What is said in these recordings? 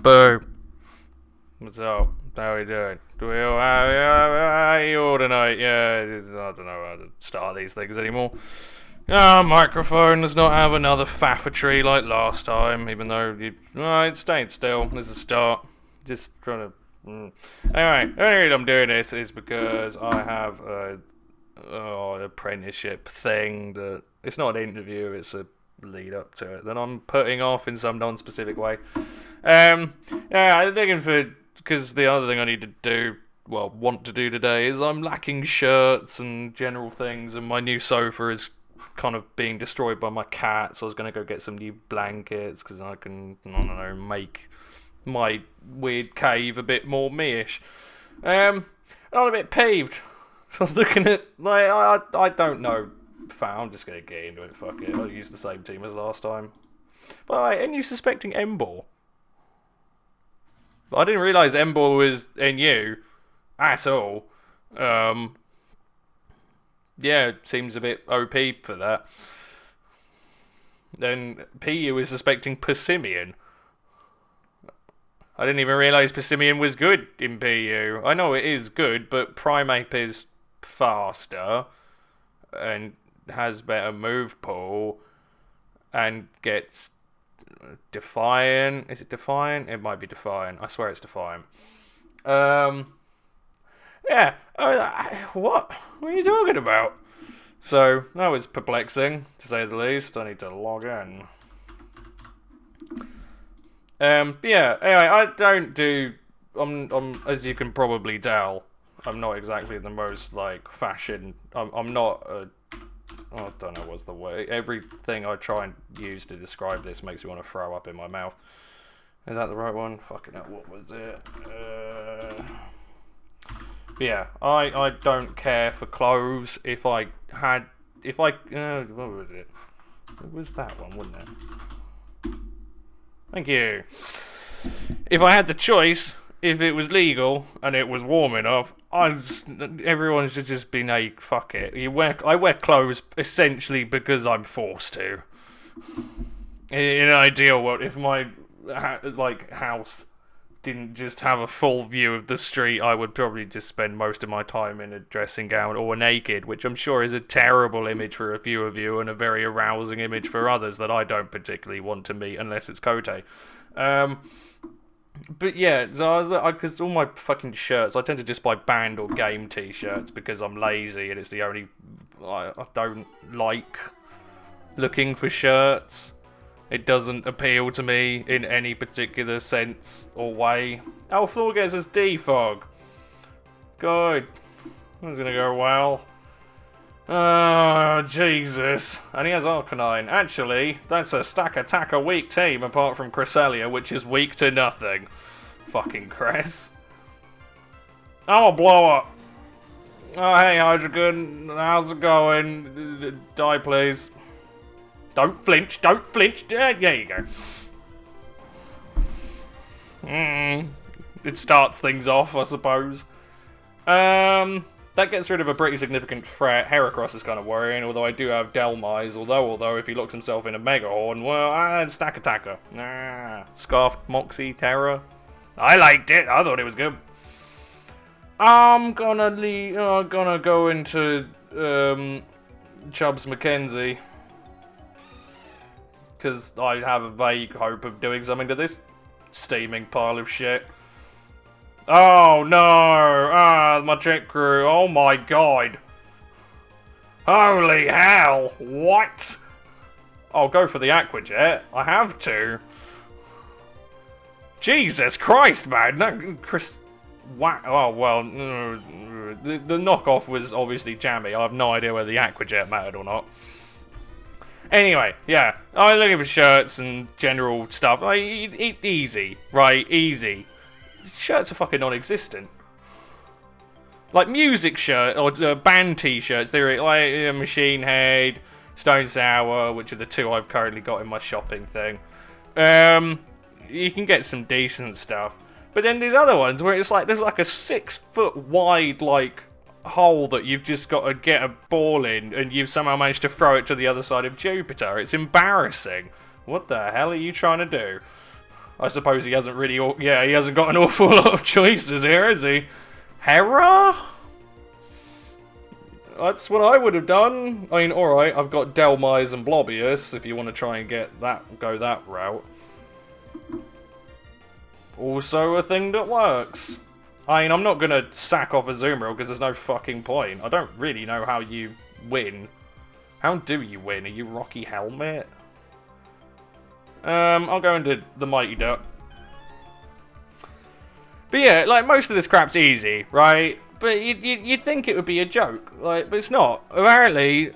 Boo. What's up? How are we doing? Do we all, how are you all tonight? Yeah, I don't know how to start these things anymore. Microphone does not have another fafferty like last time, even though it stayed still. This is a start. Just trying to... Anyway, the only reason I'm doing this is because I have an apprenticeship thing that... It's not an interview, it's a lead up to it that I'm putting off in some non-specific way. I'm looking for... Because the other thing I need to do, want to do today, is I'm lacking shirts and general things, and my new sofa is kind of being destroyed by my cat, so I was going to go get some new blankets, because I can, make my weird cave a bit more me-ish. I'm a bit peeved, so I was looking at, I don't know, I'm just going to get into it, fuck it, I'll use the same team as last time. But, and you suspecting M-Ball? I didn't realise M-Ball was NU at all. Yeah, seems a bit OP for that. Then PU is suspecting Persimmon. I didn't even realise Persimmon was good in PU. I know it is good, but Primeape is faster and has better move pool and gets... Defiant. Is it Defiant? It might be Defiant. I swear it's Defiant. Yeah. What? What are you talking about? So, that was perplexing, to say the least. I need to log in. Yeah. Anyway, I don't do... I'm as you can probably tell, I'm not exactly the most, fashion... I'm not a... I don't know what's the word. Everything I try and use to describe this makes me want to throw up in my mouth. Is that the right one? Fucking hell, what was it? Yeah, I don't care for clothes. What was it? It was that one, wasn't it? Thank you. If I had the choice, if it was legal and it was warm enough, everyone should just be like, fuck it. I wear clothes essentially because I'm forced to. In an ideal world, if my house didn't just have a full view of the street, I would probably just spend most of my time in a dressing gown or naked, which I'm sure is a terrible image for a few of you and a very arousing image for others that I don't particularly want to meet unless it's Kote. But yeah, so I was because all my fucking shirts, I tend to just buy band or game t-shirts because I'm lazy and it's the only... I don't like looking for shirts. It doesn't appeal to me in any particular sense or way. Oh, Floor gets us defog. Good. That's gonna go well. Oh, Jesus. And he has Arcanine. Actually, that's a stack-attacker weak team, apart from Cresselia, which is weak to nothing. Fucking Cress. I'm a blow-up. Oh, hey, Hydreigon. How's it going? Die, please. Don't flinch, don't flinch. There you go. It starts things off, I suppose. That gets rid of a pretty significant threat. Heracross is kind of worrying, although I do have Delmise. Although if he looks himself in a Mega Horn, well, Stack Attacker. Scarfed Moxie Terror. I liked it. I thought it was good. I'm gonna go into Chubbs Mackenzie because I have a vague hope of doing something to this steaming pile of shit. Oh no! My trick crew. Oh my god. Holy hell! What? I'll go for the Aquajet. I have to. Jesus Christ, man! That Chris... Oh, well... The knockoff was obviously jammy. I have no idea whether the Aquajet mattered or not. Anyway, yeah. I'm looking for shirts and general stuff. Easy, right? Easy. Shirts are fucking non-existent. Like music shirt or band t-shirts, they're like Machine Head, Stone Sour, which are the two I've currently got in my shopping thing. You can get some decent stuff, but then there's other ones where it's like there's like a 6 foot wide hole that you've just got to get a ball in, and you've somehow managed to throw it to the other side of Jupiter. It's embarrassing. What the hell are you trying to do? I suppose he hasn't really... Yeah, he hasn't got an awful lot of choices here, has he? Hera? That's what I would have done. I mean, alright, I've got Delmise and Blobius, if you want to try and go that route. Also a thing that works. I mean, I'm not going to sack off Azumarill because there's no fucking point. I don't really know how you win. How do you win? Are you Rocky Helmet? I'll go into the Mighty Duck. But yeah, like, most of this crap's easy, right? But you'd think it would be a joke, like, but it's not. Apparently,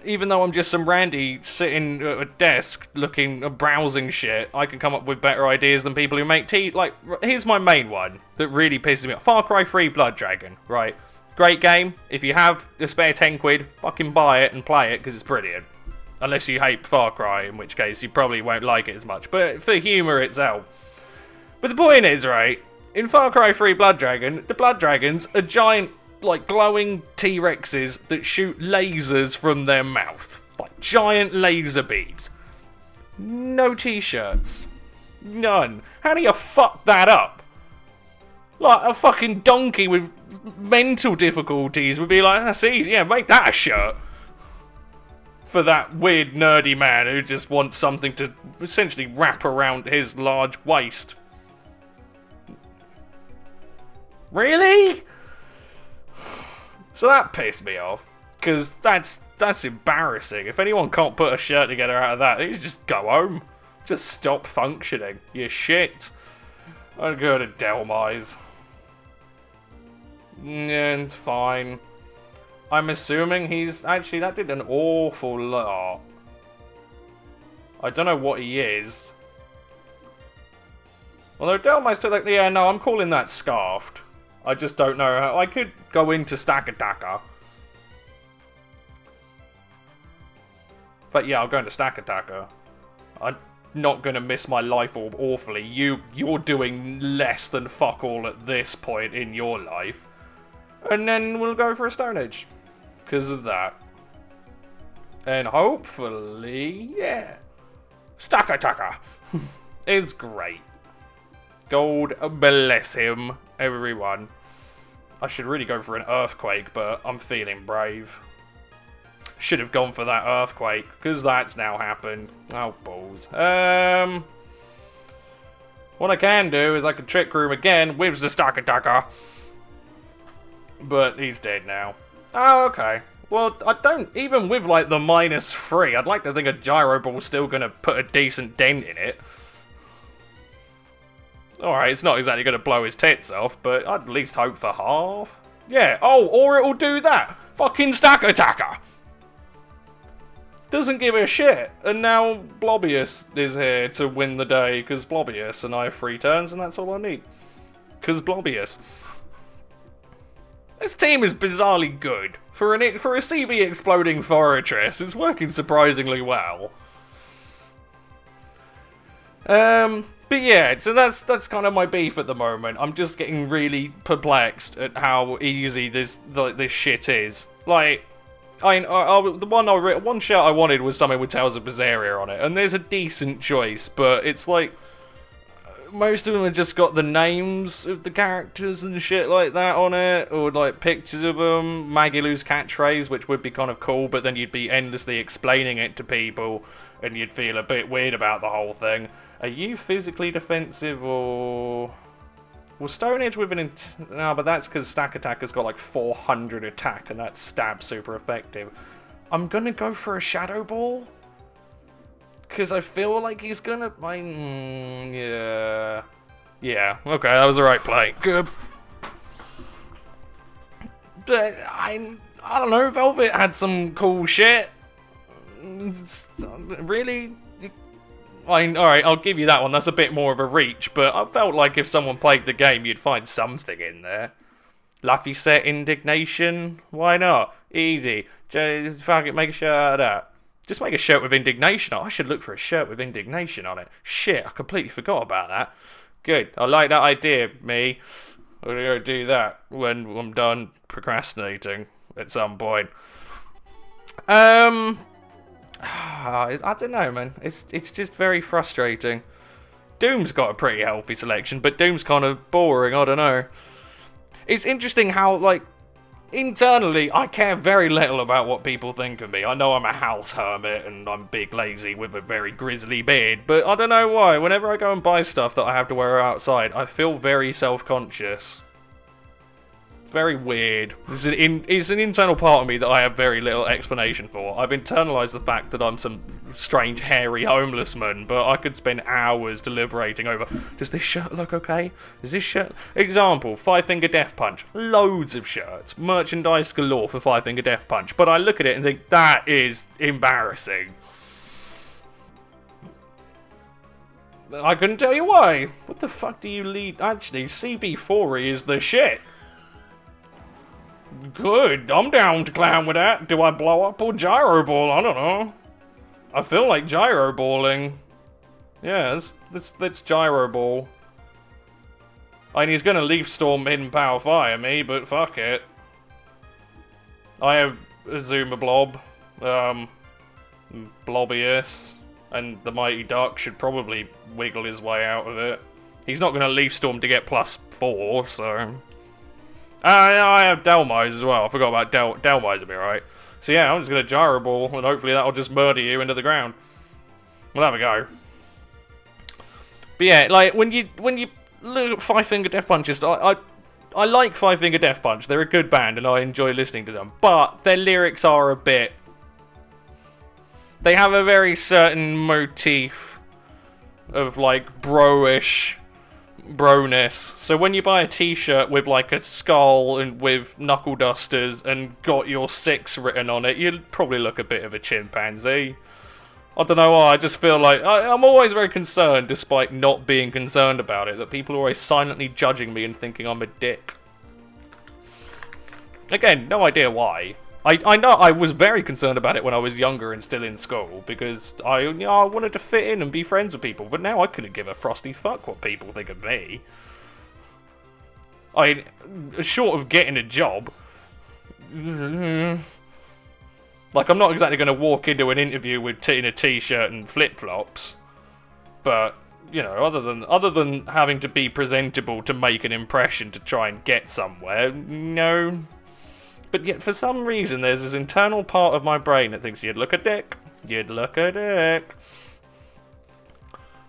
even though I'm just some randy sitting at a desk browsing shit, I can come up with better ideas than people who make tea. Like, here's my main one that really pisses me off. Far Cry 3 Blood Dragon, right? Great game. If you have a spare 10 quid, fucking buy it and play it, because it's brilliant. Unless you hate Far Cry, in which case you probably won't like it as much. But for humour itself. But the point is, right, in Far Cry 3 Blood Dragon, the Blood Dragons are giant, like, glowing T-Rexes that shoot lasers from their mouth. Like, giant laser beams. No T-shirts. None. How do you fuck that up? Like, a fucking donkey with mental difficulties would be like, that's easy, yeah, make that a shirt. For that weird nerdy man who just wants something to essentially wrap around his large waist. Really? So that pissed me off, because that's embarrassing. If anyone can't put a shirt together out of that, they just go home. Just stop functioning. You shit. I'd go to Delmise. And fine. I'm assuming he's... Actually, that did an awful lot. I don't know what he is. Although Delmise took like... Yeah, no, I'm calling that Scarfed. I just don't know how... I could go into Stack Attacker. But yeah, I'll go into Stack Attacker. I'm not going to miss my life orb awfully. You're doing less than fuck all at this point in your life. And then we'll go for a Stone Age. Because of that. And hopefully, yeah. Stack Attacker. It's great. God bless him, everyone. I should really go for an Earthquake, but I'm feeling brave. Should have gone for that Earthquake, because that's now happened. Oh, balls. What I can do is I can Trick Room again with the Stack Attacker. But he's dead now. Oh, okay. Well, I don't... Even with, like, the -3, I'd like to think a Gyro Ball's still going to put a decent dent in it. Alright, it's not exactly going to blow his tits off, but I'd at least hope for half. Yeah, oh, or it'll do that. Fucking Stack Attacker. Doesn't give a shit. And now Blobius is here to win the day, because Blobius, and I have 3 turns, and that's all I need. Because Blobius. This team is bizarrely good. For a CB Exploding Fortress, it's working surprisingly well. But yeah, so that's kind of my beef at the moment. I'm just getting really perplexed at how easy this shit is. Like, the one shirt I wanted was something with Tales of Berseria on it, and there's a decent choice, but it's like most of them have just got the names of the characters and shit like that on it, or like pictures of them. Magilou's catchphrase, which would be kind of cool, but then you'd be endlessly explaining it to people, and you'd feel a bit weird about the whole thing. Are you physically defensive or... Well, Stone Edge with an... No, but that's because Stack Attacker's got like 400 attack and that's stab super effective. I'm gonna go for a Shadow Ball. Because I feel like he's gonna... yeah. Yeah, okay, that was the right play. Good. But I don't know, Velvet had some cool shit. Really? Alright, I'll give you that one. That's a bit more of a reach, but I felt like if someone played the game, you'd find something in there. Laphicet Indignation? Why not? Easy. Just fuck it, make a shirt out of that. Just make a shirt with Indignation on it. I should look for a shirt with Indignation on it. Shit, I completely forgot about that. Good. I like that idea, me. I'm gonna go do that when I'm done procrastinating at some point. I don't know, man. It's just very frustrating. Doom's got a pretty healthy selection, but Doom's kind of boring, I don't know. It's interesting how, like, internally, I care very little about what people think of me. I know I'm a house hermit, and I'm big lazy with a very grizzly beard, but I don't know why. Whenever I go and buy stuff that I have to wear outside, I feel very self-conscious. Very weird. It's an internal part of me that I have very little explanation for. I've internalized the fact that I'm some strange hairy homeless man, but I could spend hours deliberating over, does this shirt look okay? Is this shirt... Example, Five Finger Death Punch. Loads of shirts. Merchandise galore for Five Finger Death Punch. But I look at it and think, that is embarrassing. I couldn't tell you why. What the fuck do you lead... Actually, CB4 is the shit. Good, I'm down to clown with that. Do I blow up or gyro ball? I don't know. I feel like gyro balling. Yeah, let's gyro ball. I mean, he's gonna Leaf Storm Hidden Power Fire me, but fuck it. I have Azuma Blob, Blobius, and the Mighty Duck should probably wiggle his way out of it. He's not gonna Leaf Storm to get +4, so... I have Delmise as well. I forgot about Delmise will be alright. So yeah, I'm just going to gyro ball, and hopefully that'll just murder you into the ground. We'll have a go. But yeah, like, when you look at Five Finger Death Punches, I like Five Finger Death Punch. They're a good band, and I enjoy listening to them. But their lyrics are a bit... They have a very certain motif of, like, bro-ish... broness. So when you buy a t-shirt with like a skull and with knuckle dusters and got your 6 written on it, you'd probably look a bit of a chimpanzee. I don't know why, I just feel like I'm always very concerned, despite not being concerned about it, that people are always silently judging me and thinking I'm a dick. Again, no idea why. I know I was very concerned about it when I was younger and still in school, because I wanted to fit in and be friends with people, but now I couldn't give a frosty fuck what people think of me. Short of getting a job, like, I'm not exactly going to walk into an interview in a t-shirt and flip-flops, but, you know, other than having to be presentable to make an impression to try and get somewhere, no. But yet, for some reason, there's this internal part of my brain that thinks, you'd look a dick. You'd look a dick.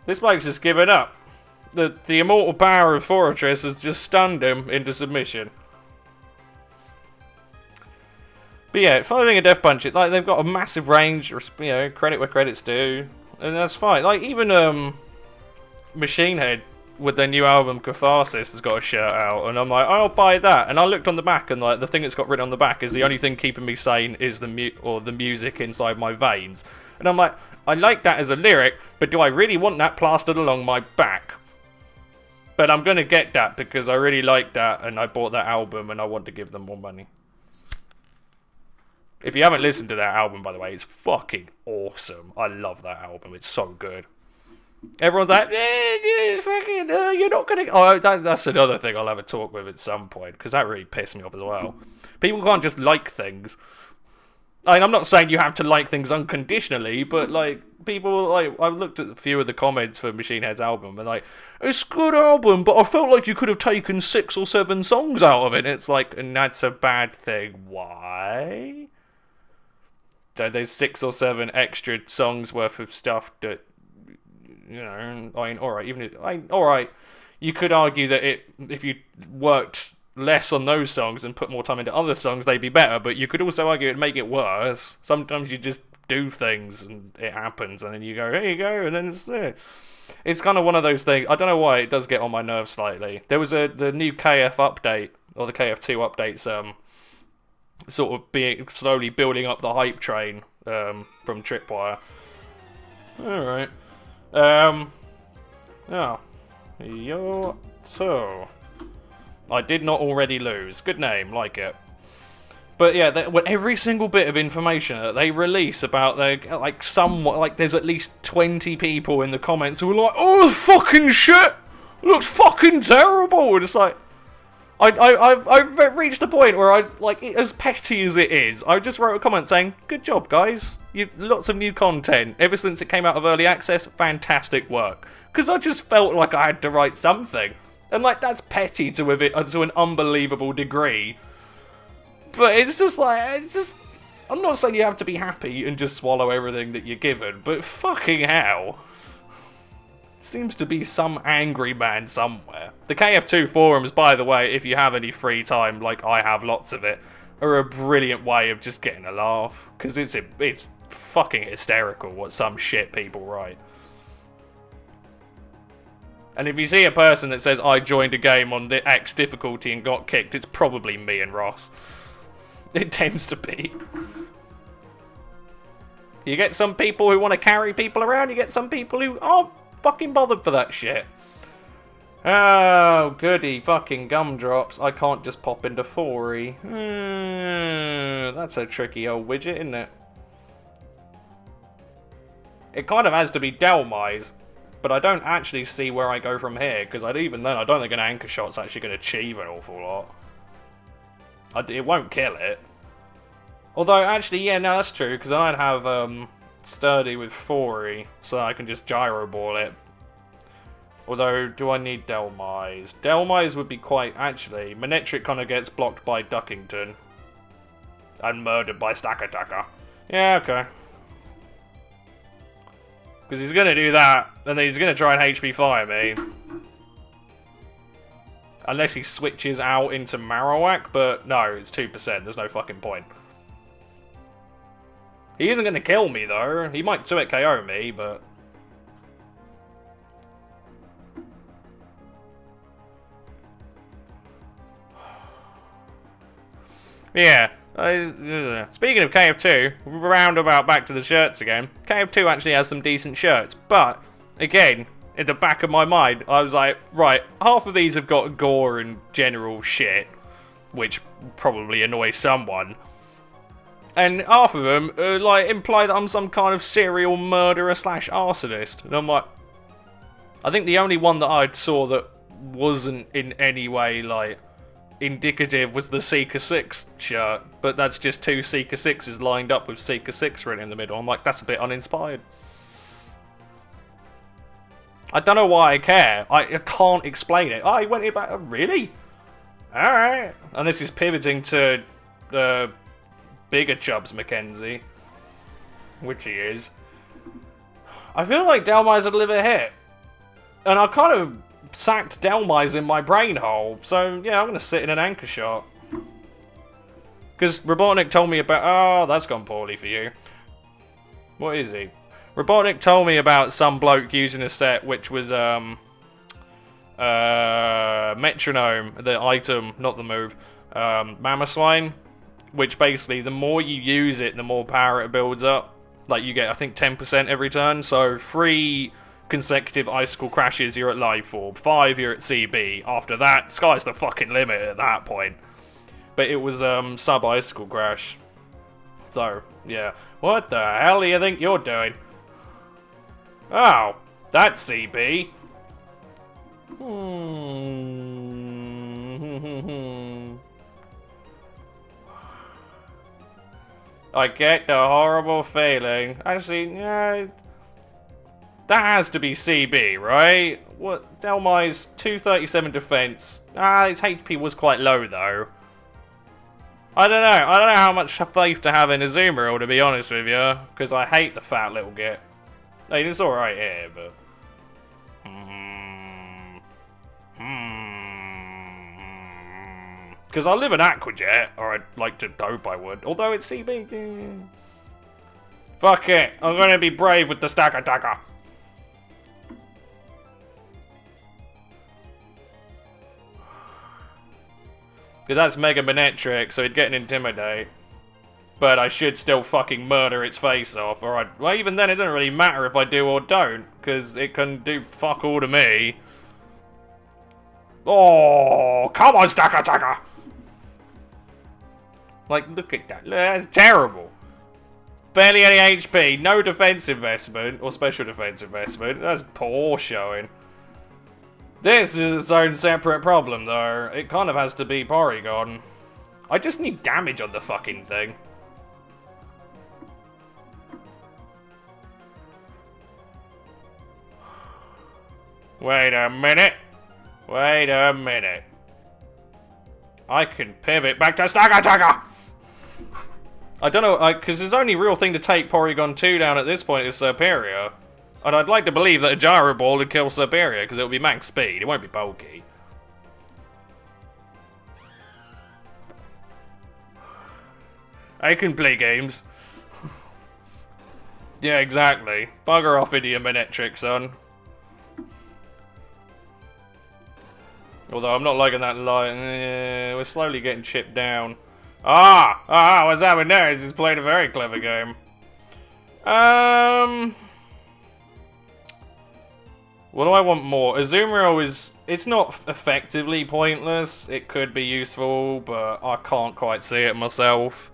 This bloke's just given up. The immortal power of Fortress has just stunned him into submission. But yeah, following a Death Punch, like, they've got a massive range, you know, credit where credit's due. And that's fine. Like, even, Machine Head, with their new album Catharsis, has got a shirt out, and I'm like, I'll buy that. And I looked on the back, and like the thing that's got written on the back is the only thing keeping me sane is the music inside my veins. And I'm like, I like that as a lyric, but do I really want that plastered along my back? But I'm gonna get that because I really like that, and I bought that album, and I want to give them more money. If you haven't listened to that album, by the way, it's fucking awesome. I love that album. It's so good. Everyone's like, you're not gonna... Oh, that's another thing I'll have a talk with at some point, because that really pissed me off as well. People can't just like things. I mean, I'm not saying you have to like things unconditionally, but, like, people, like, I've looked at a few of the comments for Machine Head's album, and, like, it's a good album, but I felt like you could have taken 6 or 7 songs out of it. And it's like, and that's a bad thing. Why? So there's 6 or 7 extra songs worth of stuff that... You know, I mean, alright, you could argue that if you worked less on those songs and put more time into other songs, they'd be better, but you could also argue it'd make it worse. Sometimes you just do things and it happens, and then you go, here you go, and then it's kind of one of those things. I don't know why, it does get on my nerves slightly. There was the new KF update, or the KF2 updates, sort of being slowly building up the hype train from Tripwire. Alright. Yo, so I did not already lose. Good name, like it. But yeah, every single bit of information that they release about their, like, somewhat, like, there's at least 20 people in the comments who are like, oh, fucking shit! It looks fucking terrible! And it's like, I've reached a point where like, as petty as it is, I just wrote a comment saying, good job, guys. Lots of new content. Ever since it came out of early access, fantastic work. Because I just felt like I had to write something. And, like, that's petty to an unbelievable degree. But it's just like, I'm not saying you have to be happy and just swallow everything that you're given, but fucking hell. Seems to be some angry man somewhere. The KF2 forums, by the way, if you have any free time, like I have lots of it, are a brilliant way of just getting a laugh. Because it's fucking hysterical what some shit people write. And if you see a person that says, I joined a game on the X difficulty and got kicked, it's probably me and Ross. It tends to be. You get some people who want to carry people around, you get some people who aren't fucking bothered for that shit. Oh, goody fucking gumdrops. I can't just pop into 4E. That's a tricky old widget, isn't it? It kind of has to be Delmise, but I don't actually see where I go from here, because even then I don't think an anchor shot's actually going to achieve an awful lot. It won't kill it. Although, actually, yeah, no, that's true, because I'd have Sturdy with 4E, so I can just gyro ball it. Although, do I need Delmise? Delmise would be quite... Actually, Manetric kind of gets blocked by Duckington. And murdered by Stackataka. Yeah, okay. Because he's going to do that, and then he's going to try and HP fire me. Unless he switches out into Marowak, but no, it's 2%, there's no fucking point. He isn't going to kill me, though. He might 2-hit KO me, but... Yeah. Speaking of KF2, roundabout back to the shirts again. KF2 actually has some decent shirts, but, again, in the back of my mind, I was like, right, half of these have got gore and general shit, which probably annoys someone. And half of them like imply that I'm some kind of serial murderer / arsonist. And I'm like, I think the only one that I saw that wasn't in any way like indicative was the Seeker 6 shirt. But that's just 2 Seeker 6s lined up with Seeker 6 written in the middle. I'm like, that's a bit uninspired. I don't know why I care. I can't explain it. Oh, he went about... Oh, really? Alright. And this is pivoting to... bigger Chubbs Mackenzie, which he is. I feel like Delmise would live a hit, and I kind of sacked Delmise in my brain hole, so yeah, I'm going to sit in an anchor shot. Because Robotnik told me about... Oh, that's gone poorly for you. What is he? Robotnik told me about some bloke using a set which was metronome, the item, not the move, Mamoswine. Which basically, the more you use it, the more power it builds up. Like, you get, I think, 10% every turn. So, 3 consecutive Icicle Crashes, you're at Life Orb. 5, you're at CB. After that, sky's the fucking limit at that point. But it was, sub-Icicle Crash. So, yeah. What the hell do you think you're doing? Oh, that's CB. I get the horrible feeling. Actually, yeah, that has to be CB, right? What? Delmise 237 defense. Its HP was quite low though. I don't know. I don't know how much faith to have in Azumarill, to be honest with you, because I hate the fat little git. I mean, it's all right here, but. Because I live in Aquajet, or I'd like to hope I would. Although it's CB. Fuck it. I'm going to be brave with the stack attacker. Because that's Mega Manetric, so it'd get an Intimidate. But I should still fucking murder its face off. Alright, well even then it doesn't really matter if I do or don't. Because it can do fuck all to me. Oh, come on, stack attacker! Like, look at that. That's terrible. Barely any HP, no defense investment, or special defense investment. That's poor showing. This is its own separate problem, though. It kind of has to be Porygon. I just need damage on the fucking thing. Wait a minute. Wait a minute. I can pivot back to Stagger. I don't know, because his only real thing to take Porygon 2 down at this point is Serperior. And I'd like to believe that a Gyro Ball would kill Serperior, because it'll be max speed, it won't be bulky. I can play games. Yeah, exactly. Bugger off, Idiomanetric, son. Although I'm not liking that line. We're slowly getting chipped down. What's happening there is he's played a very clever game. What do I want more? Azumarill is... It's not effectively pointless. It could be useful, but I can't quite see it myself.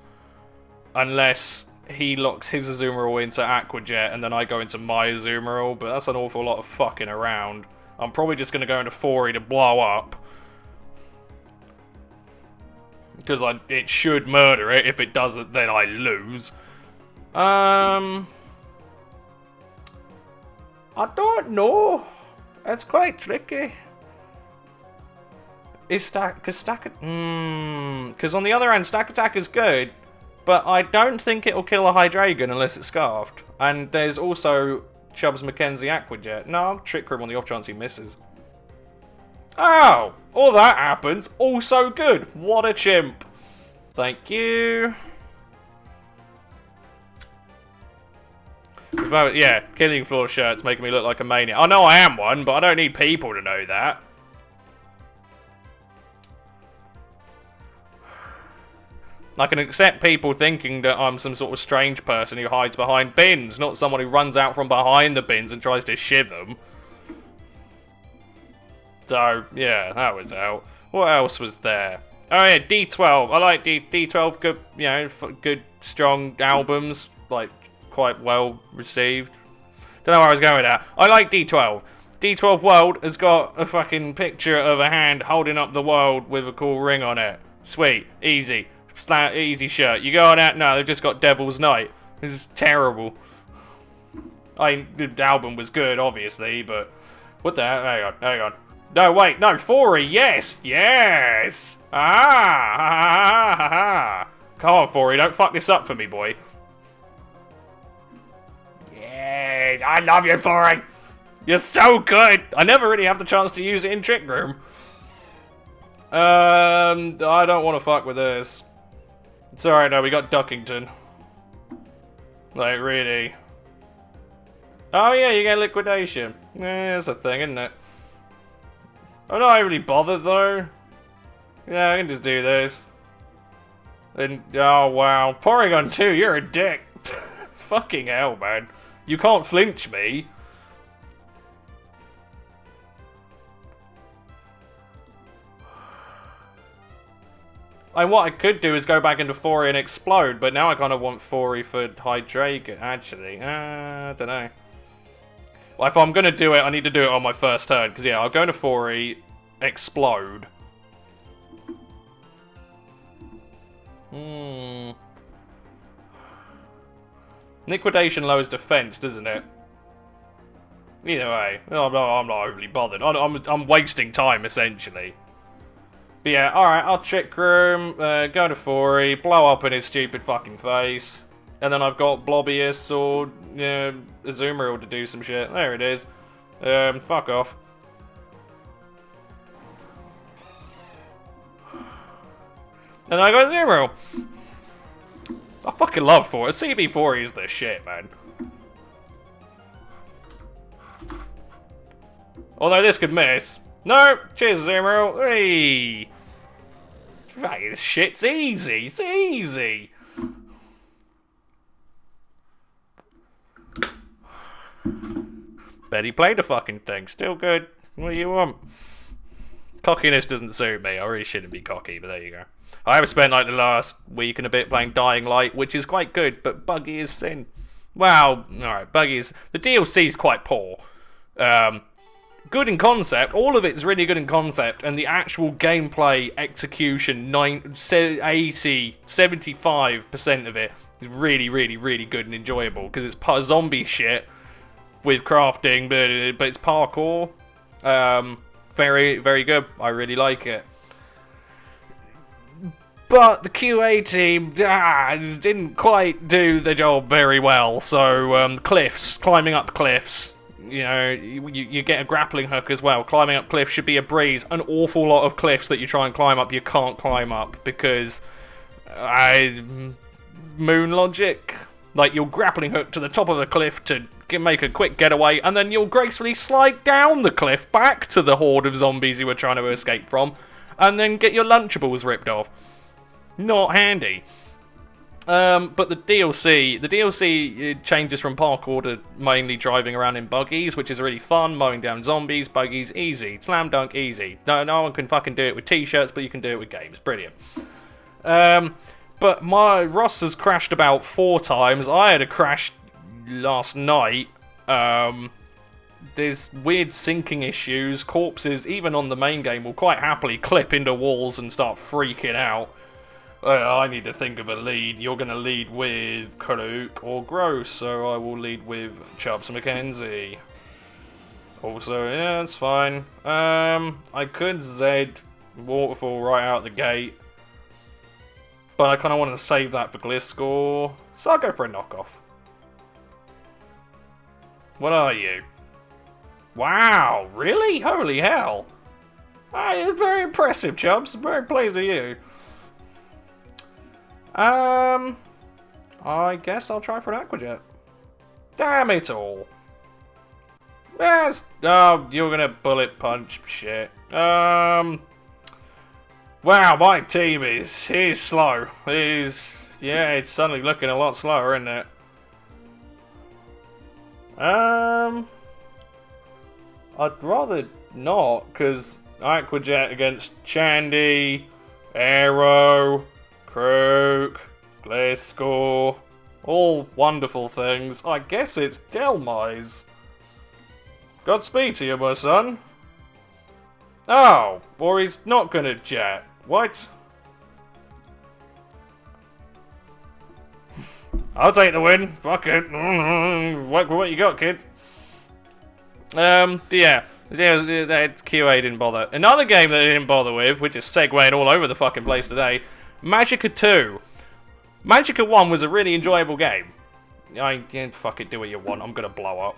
Unless he locks his Azumarill into Aqua Jet and then I go into my Azumarill, but that's an awful lot of fucking around. I'm probably just going to go into 4E to blow up. Because it should murder it. If it doesn't, then I lose. I don't know. It's quite tricky. Because on the other hand, Stack Attack is good, but I don't think it'll kill a Hydreigon unless it's Scarfed. And there's also Chubbs Mackenzie Aqua Jet. No, I'll Trick Room on the off chance he misses. Oh! All that happens. Also good. What a chimp. Thank you. Yeah, Killing Floor shirts making me look like a maniac. I know I am one, but I don't need people to know that. I can accept people thinking that I'm some sort of strange person who hides behind bins, not someone who runs out from behind the bins and tries to shiv them. So, yeah, that was out. What else was there? Oh yeah, D12. I like D12. Good, you know, good, strong albums. Like, quite well received. Don't know where I was going with that. I like D12. D12 World has got a fucking picture of a hand holding up the world with a cool ring on it. Sweet, easy. Easy shirt. You go on out? No, they've just got Devil's Night. This is terrible. The album was good, obviously, but what the hell? Hang on. No, wait, no, 4E, yes! Come on, 4E, don't fuck this up for me, boy. Yes, I love you, 4E! You're so good! I never really have the chance to use it in Trick Room. I don't want to fuck with this. It's alright, no, we got Duckington. Like, really. Oh yeah, you get Liquidation. Yeah, that's a thing, isn't it? I'm not really bothered, though. Yeah, I can just do this. And, oh wow. Porygon 2, you're a dick. Fucking hell, man. You can't flinch me. And what I could do is go back into 4E and explode, but now I kind of want 4E for Hydreigon, actually. I don't know. Well, if I'm going to do it, I need to do it on my first turn, because yeah, I'll go into 4E, explode. Liquidation lowers defense, doesn't it? Either way, I'm not overly bothered. I'm wasting time, essentially. But yeah, alright, I'll Trick Room, go to 4E, blow up in his stupid fucking face. And then I've got Blobbius or Azumarill to do some shit. There it is. Fuck off. And I got Azumarill. I fucking love 4E. CB4E is the shit, man. Although this could miss. No! Cheers, Azumarill. Hey! This shit's easy. It's easy. Bet he played the fucking thing. Still good. What do you want? Cockiness doesn't suit me. I really shouldn't be cocky, but there you go. I have spent like the last week and a bit playing Dying Light, which is quite good, but buggy as sin. Well, alright, buggy is... The DLC's quite poor. Because good in concept. All of it's really good in concept, and the actual gameplay execution, 80, 75% of it is really, really, really good and enjoyable, because it's part zombie shit with crafting, but it's parkour. Very, very good. I really like it. But the QA team didn't quite do the job very well. So cliffs, climbing up cliffs. You know, you get a grappling hook as well. Climbing up cliffs should be a breeze. An awful lot of cliffs that you try and climb up, you can't climb up because moon logic. Like, you'll grappling hook to the top of the cliff to make a quick getaway, and then you'll gracefully slide down the cliff back to the horde of zombies you were trying to escape from, and then get your Lunchables ripped off. Not handy. But the DLC changes from parkour to mainly driving around in buggies, which is really fun. Mowing down zombies, buggies, easy. Slam dunk, easy. No one can fucking do it with t-shirts, but you can do it with games. Brilliant. But my Ross has crashed about 4 times. I had a crash last night. There's weird syncing issues. Corpses, even on the main game, will quite happily clip into walls and start freaking out. I need to think of a lead. You're going to lead with Karuk or Gross, so I will lead with Chubbs McKenzie. Also, yeah, that's fine. I could Zed Waterfall right out the gate, but I kind of want to save that for Gliscor, so I'll go for a knockoff. What are you? Wow, really? Holy hell. Very impressive, Chubbs. I'm very pleased with you. I guess I'll try for an Aquajet. Damn it all. Yes. Oh, you're gonna bullet punch shit. Wow, my team is slow. Yeah, it's suddenly looking a lot slower, isn't it? I'd rather not, because Aquajet against Chandy, Aero, Croak, Gliscor, all wonderful things. I guess it's Delmise. Godspeed to you, my son. Oh, or he's not gonna jet. What? I'll take the win. Fuck it. What you got, kids? Yeah. That QA didn't bother. Another game that they didn't bother with, which is segueing all over the fucking place today, Magicka 2. Magicka 1 was a really enjoyable game. Fuck it, do what you want. I'm gonna blow up.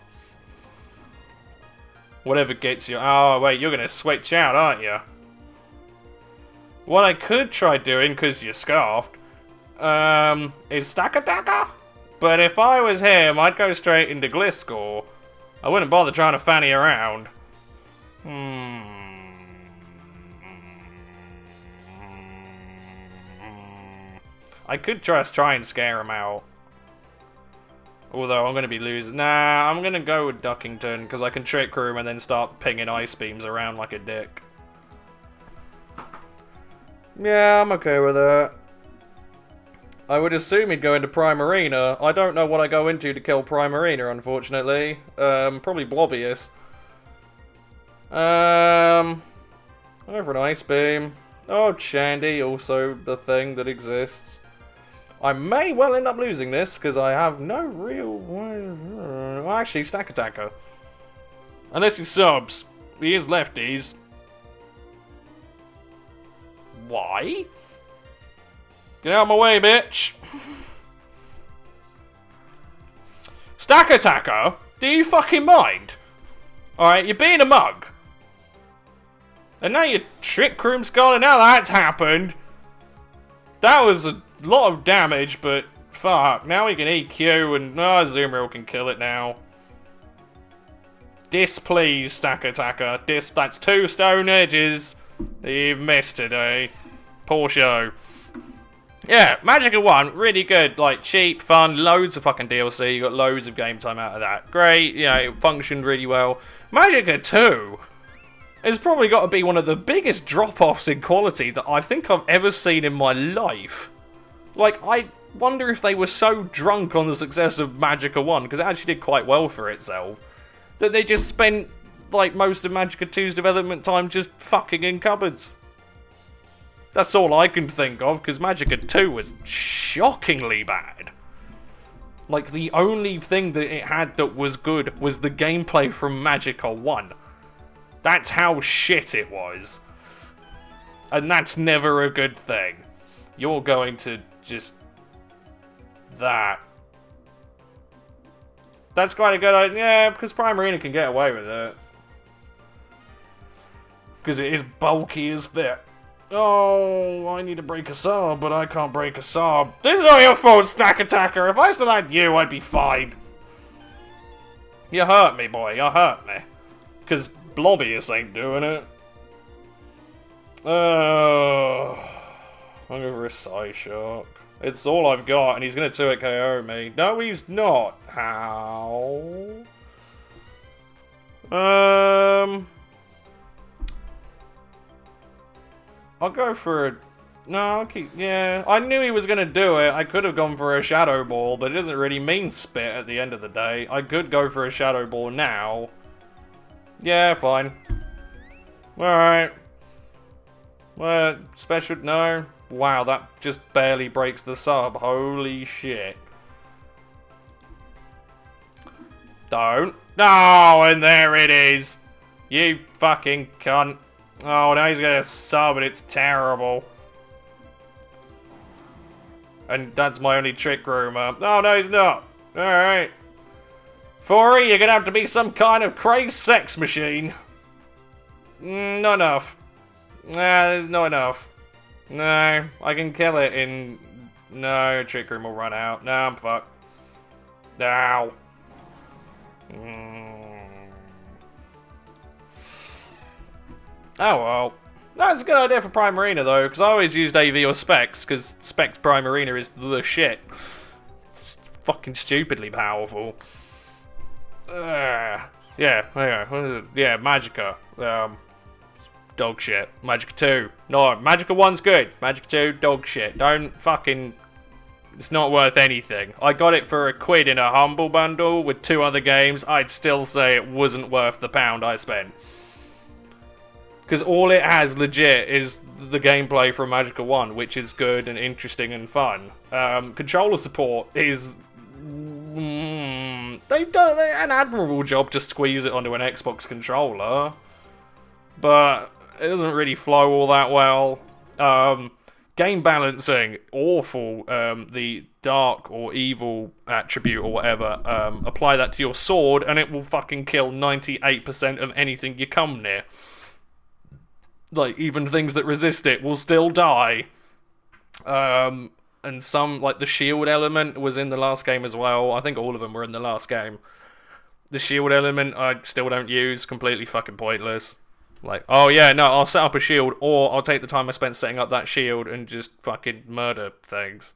Whatever gets you. Oh, wait, you're gonna switch out, aren't you? What I could try doing, because you're scarfed, is Stackataka. But if I was him, I'd go straight into Gliscor. I wouldn't bother trying to fanny around. I could just try and scare him out. Although I'm going to be losing. Nah, I'm going to go with Duckington, because I can Trick Room and then start pinging ice beams around like a dick. Yeah, I'm okay with that. I would assume he'd go into Primarina. I don't know what I go into to kill Primarina, unfortunately. Probably Blobbius. Over an Ice Beam. Oh, Chandy, also the thing that exists. I may well end up losing this, because I have no real... Well, actually, Stack Attacker. Unless he subs. He is lefties. Why? Get out of my way, bitch! Stack Attacker? Do you fucking mind? Alright, you're being a mug. And now your Trick Room's gone, and now that's happened. That was a lot of damage, but fuck. Now we can EQ, and Zoomreel can kill it now. Displease, Stack Attacker. That's 2 stone edges that you've missed today. Poor show. Yeah, Magicka 1, really good. Like, cheap, fun, loads of fucking DLC. You got loads of game time out of that. Great, yeah, it functioned really well. Magicka 2 has probably got to be one of the biggest drop-offs in quality that I think I've ever seen in my life. Like, I wonder if they were so drunk on the success of Magicka 1, because it actually did quite well for itself, that they just spent like most of Magicka 2's development time just fucking in cupboards. That's all I can think of, because Magicka 2 was shockingly bad. Like, the only thing that it had that was good was the gameplay from Magicka 1. That's how shit it was. And that's never a good thing. You're going to just... that. That's quite a good idea, yeah, because Prime Arena can get away with it. Because it is bulky as fit. Oh, I need to break a sub, but I can't break a sub. This is not your fault, Stack Attacker. If I still had you, I'd be fine. You hurt me, boy. You hurt me. Because Blobbius ain't doing it. I'm going for a Psyshock. It's all I've got, and he's going to 2-hit KO me. No, he's not. How? I'll go for a... no, I'll keep... yeah, I knew he was going to do it. I could have gone for a Shadow Ball, but it doesn't really mean spit at the end of the day. I could go for a Shadow Ball now. Yeah, fine. Alright. Well, special... no. Wow, that just barely breaks the sub. Holy shit. Don't. No, and there it is. You fucking cunt. Oh, now he's gonna sub and it's terrible. And that's my only trick room up. Oh, no, he's not. Alright. Fori, you're gonna have to be some kind of crazed sex machine. Not enough. Nah, there's not enough. No, I can kill it in... no, trick room will run out. No, I'm fucked. Ow. Oh well. That's a good idea for Prime Arena though, because I always used AV or Specs, because Specs Prime Arena is the shit. It's fucking stupidly powerful. Yeah, Magicka. Dog shit. Magicka 2. No, Magicka 1's good. Magicka 2, dog shit. Don't fucking... it's not worth anything. I got it for £1 in a Humble Bundle with 2 other games. I'd still say it wasn't worth the £1 I spent. Because all it has, legit, is the gameplay from Magicka 1, which is good and interesting and fun. Controller support is... they've done an admirable job to squeeze it onto an Xbox controller. But it doesn't really flow all that well. Game balancing, awful. The dark or evil attribute or whatever, apply that to your sword and it will fucking kill 98% of anything you come near. Like, even things that resist it will still die. And some, like the shield element was in the last game as well. I think all of them were in the last game. The shield element I still don't use, completely fucking pointless. Like, oh yeah, no, I'll set up a shield, or I'll take the time I spent setting up that shield and just fucking murder things.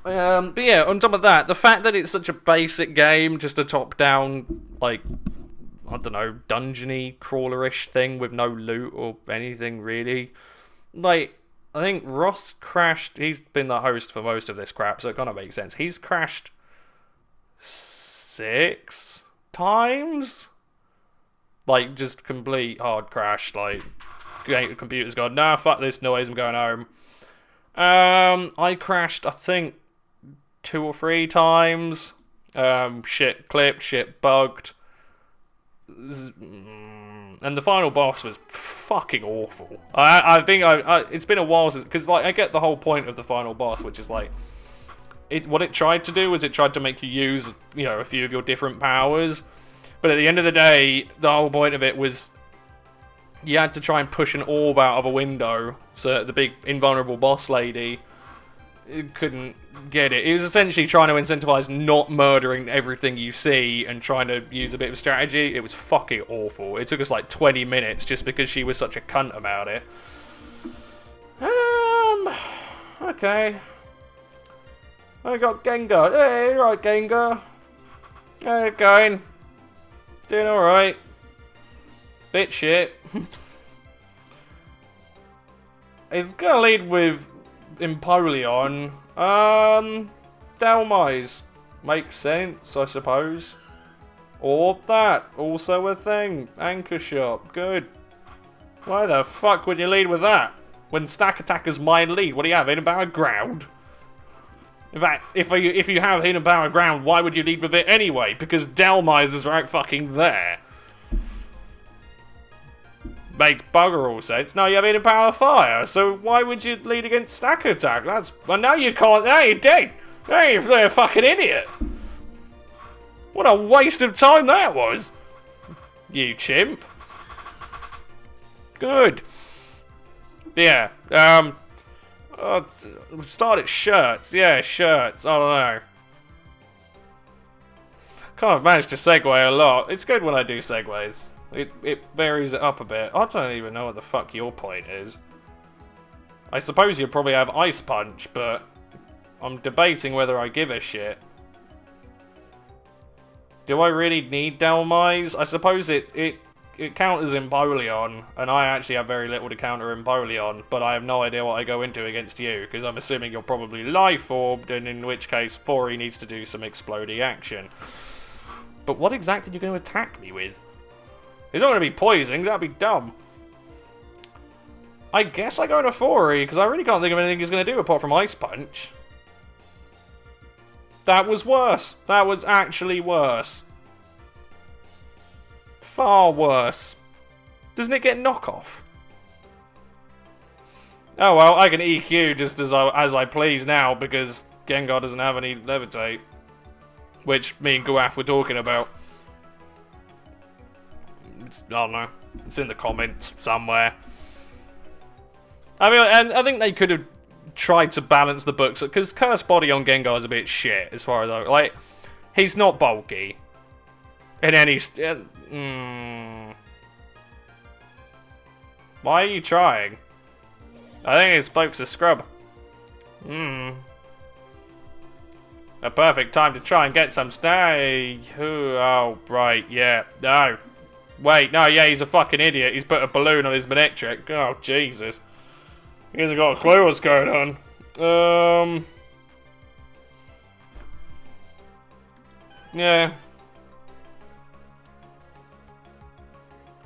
But yeah, on top of that, the fact that it's such a basic game, just a top-down, like, I don't know, dungeony, crawlerish thing with no loot or anything, really. Like, I think Ross crashed, he's been the host for most of this crap, so it kind of makes sense. He's crashed 6 times? Like, just complete hard crash, like, the computer's gone, nah, fuck this noise, I'm going home. I crashed, I think, 2 or 3 times. Shit clipped, shit bugged. And the final boss was fucking awful. I think it's been a while since, because, like, I get the whole point of the final boss, which is, like, what it tried to do was it tried to make you use, you know, a few of your different powers. But at the end of the day, the whole point of it was you had to try and push an orb out of a window so that the big invulnerable boss lady couldn't get it. It was essentially trying to incentivize not murdering everything you see and trying to use a bit of strategy. It was fucking awful. It took us like 20 minutes just because she was such a cunt about it. Okay. I got Gengar. Hey, right, Gengar. How you going? Doing alright. Bit shit. It's gonna lead with Empoleon. Dhelmise. Makes sense, I suppose. Or that. Also a thing. Anchor shot. Good. Why the fuck would you lead with that? When stack attackers mine lead, what do you have? Hidden power ground? In fact, if you have hidden power ground, why would you lead with it anyway? Because Delmise is right fucking there. Makes bugger all sense. No, you have hidden power fire, so why would you lead against stack attack? Well, now you can't. Now you're dead. Now you're a fucking idiot. What a waste of time that was. You chimp. Good. Yeah. Start at shirts. Yeah, shirts. I don't know. Kind of managed to segue a lot. It's good when I do segues. It varies it up a bit. I don't even know what the fuck your point is. I suppose you probably have Ice Punch, but I'm debating whether I give a shit. Do I really need Delmise? I suppose it counters Empoleon, and I actually have very little to counter Empoleon, but I have no idea what I go into against you, because I'm assuming you're probably Life Orbed, and in which case Fori needs to do some exploding action. But what exactly are you going to attack me with? It's not going to be poison, that'd be dumb. I guess I go into Fori, because I really can't think of anything he's going to do apart from Ice Punch. That was worse. That was actually worse. Far worse. Doesn't it get knockoff? Oh well, I can EQ just as I please now, because Gengar doesn't have any Levitate. Which me and Guaf were talking about. I don't know. It's in the comments somewhere. I mean, and I think they could have tried to balance the books, because Curse Body on Gengar is a bit shit, as far as I... Like, he's not bulky. In any... Why are you trying? I think his spokes are scrub. A perfect time to try and get some stay. Oh, right, yeah. No. Wait, no, yeah, he's a fucking idiot. He's put a balloon on his Manectric. Oh, Jesus. He hasn't got a clue what's going on. Yeah.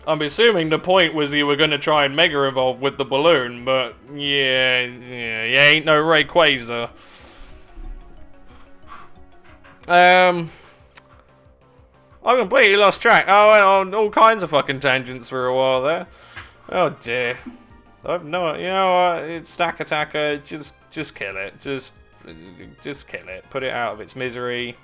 I'm assuming the point was you were going to try and Mega Evolve with the balloon, but yeah, you ain't no Rayquaza. I completely lost track. I went on all kinds of fucking tangents for a while there. Oh dear. I've no, you know what? It's Stack Attacker. Just kill it. Just kill it. Put it out of its misery.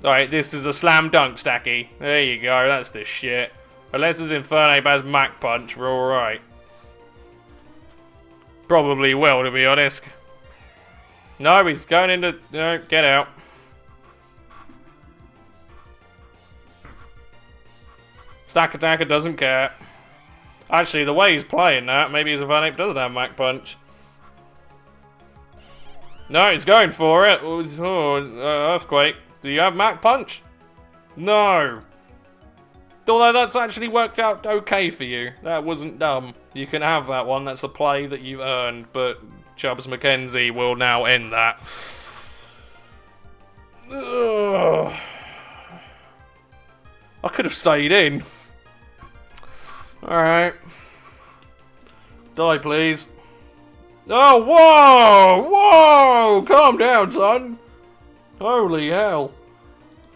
Alright, this is a slam dunk, Stacky. There you go. That's the shit. Unless his Infernape has Mach Punch, we're alright. Probably will, to be honest. No, he's going into... No, get out. Stack Attacker doesn't care. Actually, the way he's playing that, maybe his Infernape doesn't have Mach Punch. No, he's going for it. Earthquake. Do you have Mach Punch? No. Although that's actually worked out okay for you. That wasn't dumb. You can have that one. That's a play that you earned. But Chubbs McKenzie will now end that. Ugh. I could have stayed in. Alright. Die, please. Oh, whoa! Whoa! Calm down, son. Holy hell.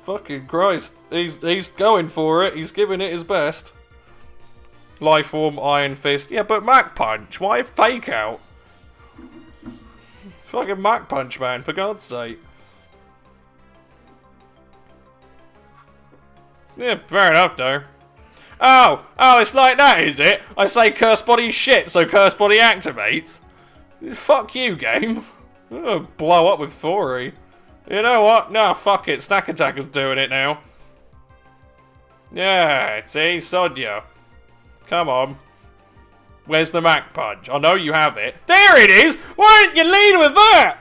Fucking Christ. He's going for it. He's giving it his best. Life Form, Iron Fist. Yeah, but Mach Punch. Why Fake Out? Fucking Mach Punch, man. For God's sake. Yeah, fair enough, though. Oh, it's like that, is it? I say Curse Body shit, so Curse Body activates. Fuck you, game. I'm gonna blow up with Fori. You know what? No, fuck it. Stack Attacker's doing it now. Yeah, see? Sod ya. Come on. Where's the Mach Punch? I know you have it. There it is! Why didn't you lead with that?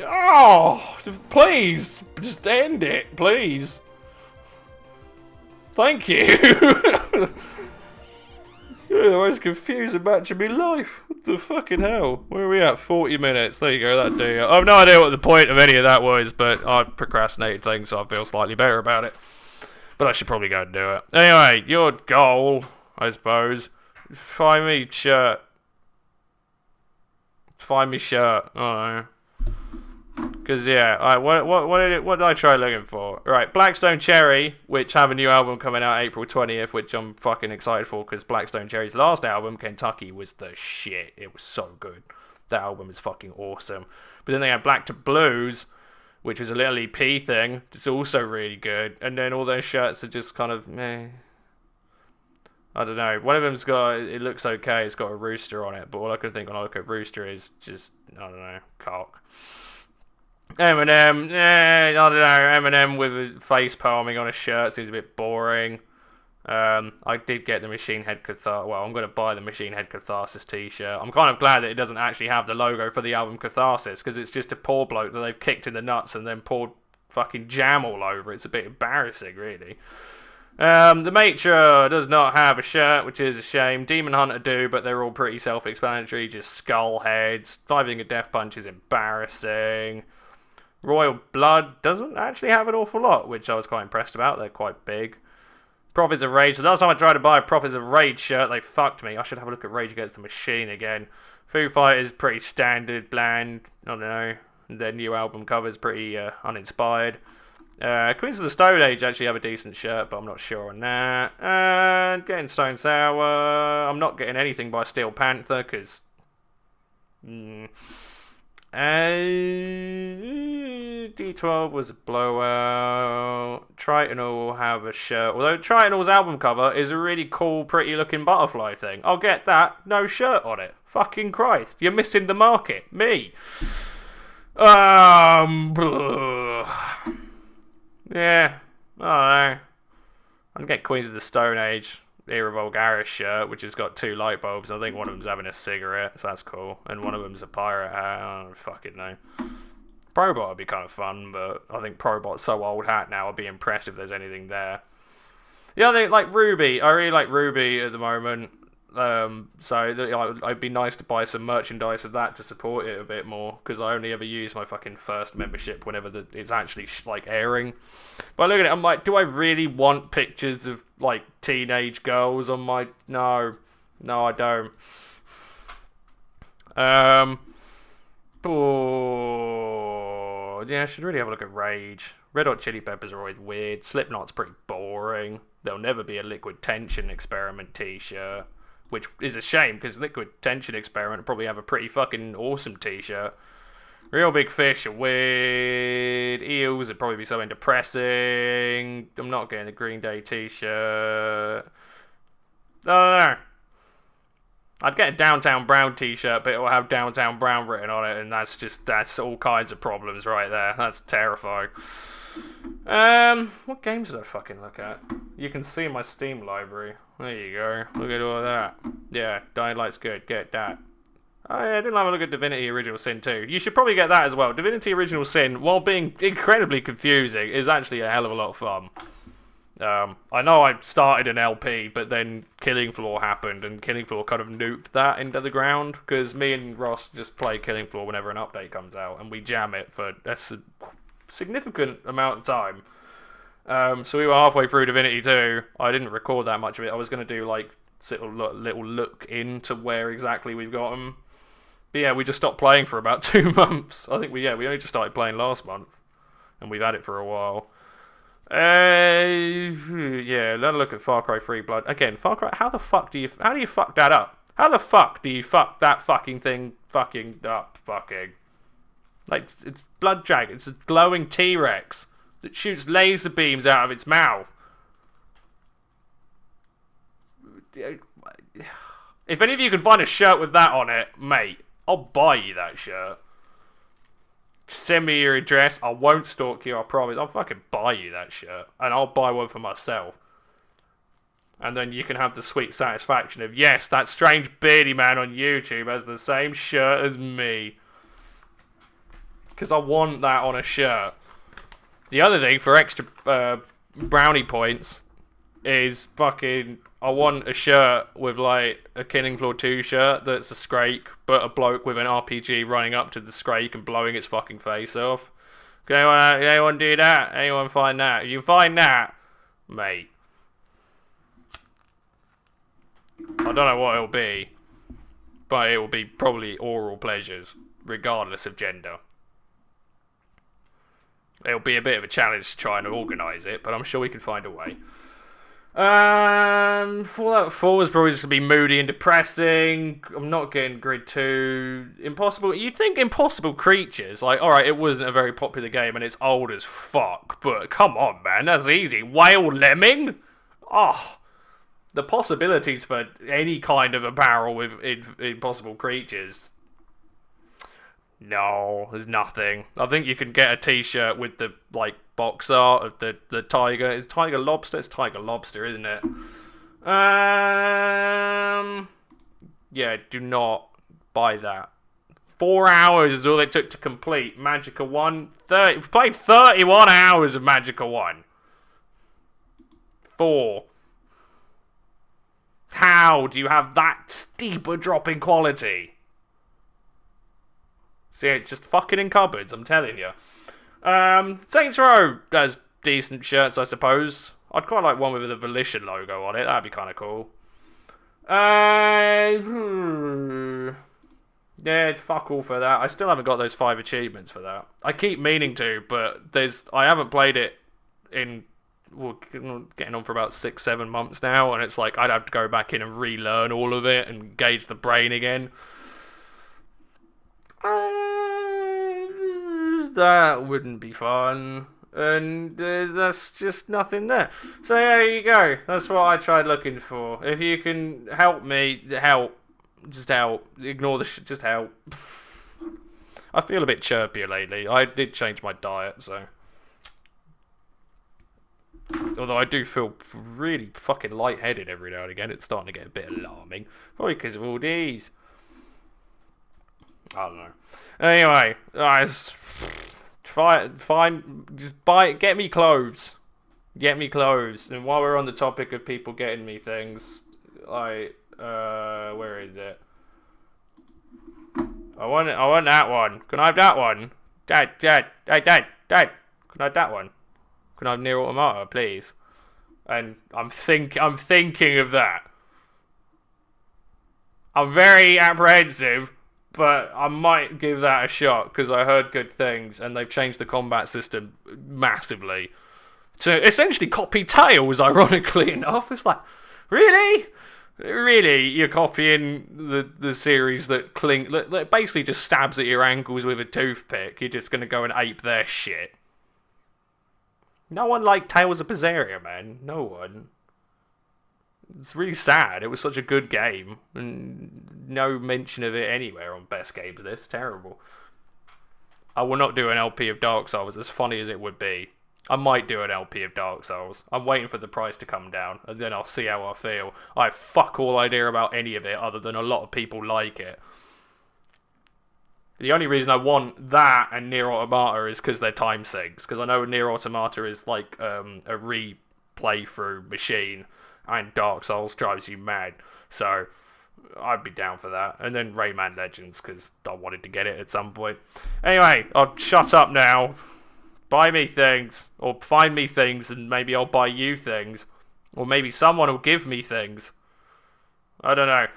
Oh, please. Just end it, please. Thank you. The most confusing match of my life. What the fucking hell? Where are we at? 40 minutes. There you go, that'll do you. I have no idea what the point of any of that was, but I procrastinated things, so I feel slightly better about it. But I should probably go and do it. Anyway, your goal, I suppose. Find me shirt. Find me shirt. I don't know. Because, yeah, what did I try looking for? Right, Blackstone Cherry, which have a new album coming out April 20th, which I'm fucking excited for, because Blackstone Cherry's last album, Kentucky, was the shit. It was so good. That album is fucking awesome. But then they had Black to Blues, which was a little EP thing. It's also really good. And then all those shirts are just kind of, meh. I don't know. One of them's got, it looks okay, it's got a rooster on it, but all I can think when I look at rooster is just, I don't know, cock. Eminem, I don't know, Eminem with a face palming on a shirt seems a bit boring. I did get the Machine Head Catharsis, well, I'm going to buy the Machine Head Catharsis t-shirt. I'm kind of glad that it doesn't actually have the logo for the album Catharsis, because it's just a poor bloke that they've kicked in the nuts and then poured fucking jam all over. It's a bit embarrassing, really. The Matra does not have a shirt, which is a shame. Demon Hunter do, but they're all pretty self-explanatory, just skull heads. Five Finger Death Punch is embarrassing. Royal Blood doesn't actually have an awful lot, which I was quite impressed about. They're quite big. Prophets of Rage. The last time I tried to buy a Prophets of Rage shirt, they fucked me. I should have a look at Rage Against the Machine again. Foo Fighters, pretty standard, bland. I don't know. Their new album cover's pretty uninspired. Queens of the Stone Age actually have a decent shirt, but I'm not sure on that. And getting Stone Sour. I'm not getting anything by Steel Panther, because... D12 was a blowout. Tritonal will have a shirt. Although Tritonal's album cover is a really cool, pretty looking butterfly thing. I'll get that. No shirt on it. Fucking Christ. You're missing the market. Me. Yeah. I don't know. I'd get Queens of the Stone Age Era Vulgaris shirt, which has got two light bulbs. I think one of them's having a cigarette, so that's cool. And one of them's a pirate hat. I don't fucking know. Probot would be kind of fun, but I think Probot's so old hat now, I'd be impressed if there's anything there. Yeah, they like Ruby. I really like Ruby at the moment. So it'd be nice to buy some merchandise of that to support it a bit more, because I only ever use my fucking first membership whenever it's actually like airing. But I look at it, I'm like, do I really want pictures of like teenage girls on my... No, I don't. Yeah, I should really have a look at Rage. Red Hot Chili Peppers are always weird. Slipknot's pretty boring. There'll never be a Liquid Tension Experiment t-shirt, which is a shame, because Liquid Tension Experiment will probably have a pretty fucking awesome t-shirt. Real Big Fish are weird. Eels would probably be something depressing. I'm not getting a Green Day t-shirt. I don't know. I'd get a Downtown Brown t-shirt, but it will have Downtown Brown written on it, and that's all kinds of problems right there. That's terrifying. What games did I fucking look at? You can see my Steam library. There you go. Look at all that. Yeah, Dying Light's good. Get that. Oh yeah, I didn't have a look at Divinity Original Sin 2. You should probably get that as well. Divinity Original Sin, while being incredibly confusing, is actually a hell of a lot of fun. I know I started an LP, but then Killing Floor happened, and Killing Floor kind of nuked that into the ground, because me and Ross just play Killing Floor whenever an update comes out, and we jam it for a significant amount of time. So we were halfway through Divinity 2. I didn't record that much of it. I was going to do like little look into where exactly we've got them. But yeah, we just stopped playing for about 2 months. I think we only just started playing last month, and we've had it for a while. Yeah, let's look at Far Cry 3 Blood. Again, Far Cry, how do you fuck that up? How the fuck do you fuck that fucking thing fucking up fucking? Like, it's Blood Dragon, it's a glowing T-Rex that shoots laser beams out of its mouth. If any of you can find a shirt with that on it, mate, I'll buy you that shirt. Send me your address. I won't stalk you, I promise. I'll fucking buy you that shirt. And I'll buy one for myself. And then you can have the sweet satisfaction of, yes, that strange beardy man on YouTube has the same shirt as me. Because I want that on a shirt. The other thing, for extra brownie points, is fucking... I want a shirt with, like, a Killing Floor 2 shirt that's a Scrake, but a bloke with an RPG running up to the Scrake and blowing its fucking face off. Can anyone do that? Anyone find that? You find that, mate. I don't know what it'll be, but it will be probably oral pleasures, regardless of gender. It'll be a bit of a challenge to try and organise it, but I'm sure we can find a way. Fallout 4 is probably just going to be moody and depressing. I'm not getting Grid 2. Impossible. You'd think Impossible Creatures, like, alright, it wasn't a very popular game and it's old as fuck, but come on, man, that's easy. Whale Lemming? Oh, the possibilities for any kind of apparel with Impossible Creatures. No, there's nothing. I think you can get a t-shirt with the, like, box art of the tiger. Is Tiger Lobster? It's Tiger Lobster, isn't it? Yeah, do not buy that. 4 hours is all it took to complete Magicka 1. We've played 31 hours of Magicka 1. 4. How do you have that steep a drop in quality? See, it's just fucking in cupboards, I'm telling you. Saints Row has decent shirts, I suppose. I'd quite like one with the Volition logo on it. That'd be kind of cool. Yeah, fuck all for that. I still haven't got those 5 achievements for that. I keep meaning to, but I haven't played it in... Well, getting on for about 6-7 months now, and it's like I'd have to go back in and relearn all of it and gauge the brain again. That wouldn't be fun, and that's just nothing there. So there you go. That's what I tried looking for. If you can help me, help. Just help. Ignore the just help. I feel a bit chirpier lately. I did change my diet, so. Although I do feel really fucking lightheaded every now and again. It's starting to get a bit alarming. Probably because of all these. I don't know. Anyway, just get me clothes. Get me clothes. And while we're on the topic of people getting me things, where is it? I want that one. Can I have that one? Dad. Can I have that one? Can I have Nier Automata, please? And I'm thinking of that. I'm very apprehensive, but I might give that a shot because I heard good things, and they've changed the combat system massively to essentially copy Tails. Ironically enough, it's like, really, you're copying the series that basically just stabs at your ankles with a toothpick. You're just gonna go and ape their shit. No one liked Tales of Berseria, man. No one. It's really sad. It was such a good game. And no mention of it anywhere on Best Games list. Terrible. I will not do an LP of Dark Souls, as funny as it would be. I might do an LP of Dark Souls. I'm waiting for the price to come down, and then I'll see how I feel. I have fuck all idea about any of it, other than a lot of people like it. The only reason I want that and Nier Automata is because they're time sinks. Because I know Nier Automata is like a replay-through machine, and Dark Souls drives you mad. So I'd be down for that. And then Rayman Legends, because I wanted to get it at some point. Anyway, I'll shut up now. Buy me things, or find me things, and maybe I'll buy you things. Or maybe someone will give me things. I don't know.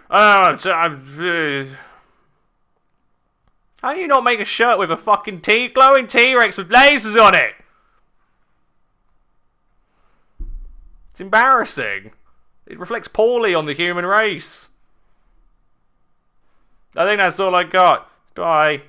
How do you not make a shirt with a fucking glowing T-Rex with lasers on it? It's embarrassing. It reflects poorly on the human race. I think that's all I got. Bye.